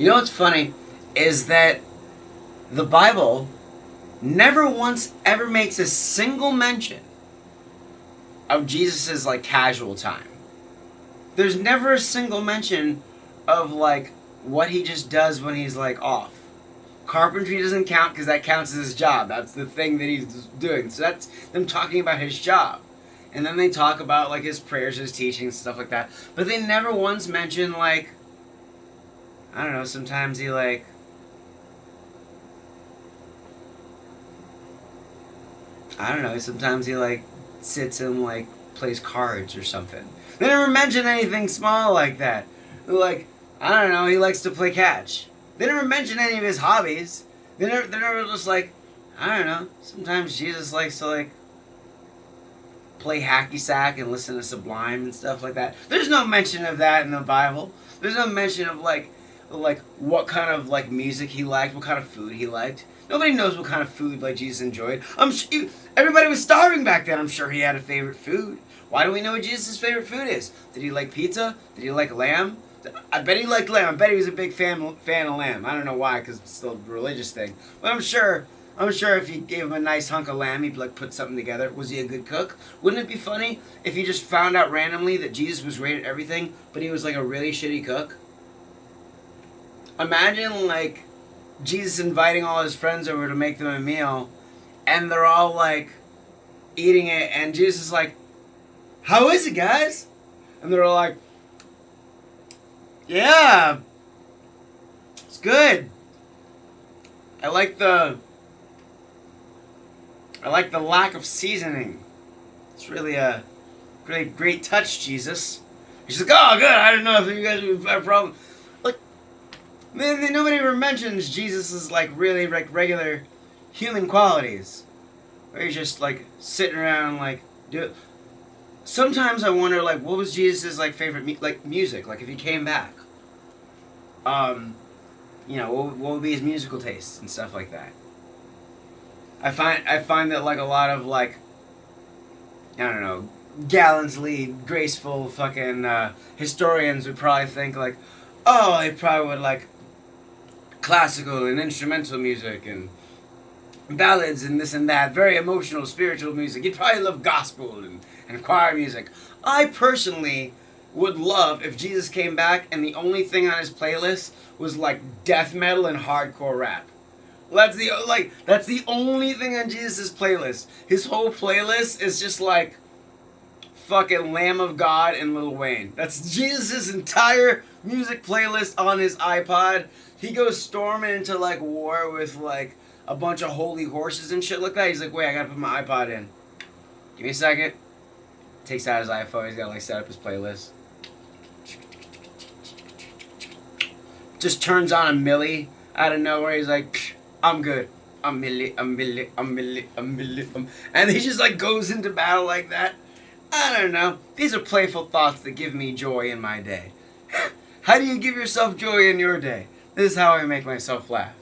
You know what's funny is that the Bible never once ever makes a single mention of Jesus's like casual time. There's never a single mention of like what he just does when he's like off. Carpentry doesn't count because that counts as his job. That's the thing that he's doing. So that's them talking about his job. And then they talk about like his prayers, his teachings, stuff like that. But they never once mention like, I don't know, sometimes he like, I don't know, sometimes he like sits and like plays cards or something. They never mention anything small like that. Like, I don't know, he likes to play catch. They never mention any of his hobbies. They're never just like, I don't know, sometimes Jesus likes to like play hacky sack and listen to Sublime and stuff like that. There's no mention of that in the Bible. There's no mention of like what kind of like music he liked, what kind of food he liked. Nobody knows what kind of food like Jesus enjoyed. Everybody was starving back then. I'm sure he had a favorite food. Why do we know what Jesus' favorite food is? Did he like pizza? Did he like lamb? I bet he liked lamb. I bet he was a big fan of lamb. I don't know why, because it's still a religious thing. But I'm sure if you gave him a nice hunk of lamb, he'd like put something together. Was he a good cook? Wouldn't it be funny if you just found out randomly that Jesus was great at everything, but he was like a really shitty cook? Imagine like Jesus inviting all his friends over to make them a meal, and they're all like eating it, and Jesus is like, "How is it, guys?" And they're all like, "Yeah, it's good. I like the lack of seasoning. It's really a great touch, Jesus." He's like, "Oh, good. I didn't know if you guys would have a problem." Like, man, nobody ever mentions Jesus' like really like regular human qualities, where he's just like sitting around like do it. Sometimes I wonder like what was Jesus' like favorite music, like if he came back. You know, what would be his musical tastes and stuff like that. I find that like a lot of like, I don't know, gallantly graceful fucking historians would probably think like, oh, they probably would like classical and instrumental music and ballads and this and that, very emotional, spiritual music. You'd probably love gospel and choir music. I personally would love if Jesus came back and the only thing on his playlist was like death metal and hardcore rap. That's the only thing on Jesus' playlist. His whole playlist is just like fucking Lamb of God and Lil Wayne. That's Jesus' entire music playlist on his iPod. He goes storming into like war with like a bunch of holy horses and shit like that. He's like, wait, I gotta put my iPod in. Give me a second. Takes out his iPhone. He's gotta like set up his playlist. Just turns on a Millie out of nowhere. He's like, I'm good. I'm Millie. And he just like goes into battle like that. I don't know. These are playful thoughts that give me joy in my day. How do you give yourself joy in your day? This is how I make myself laugh.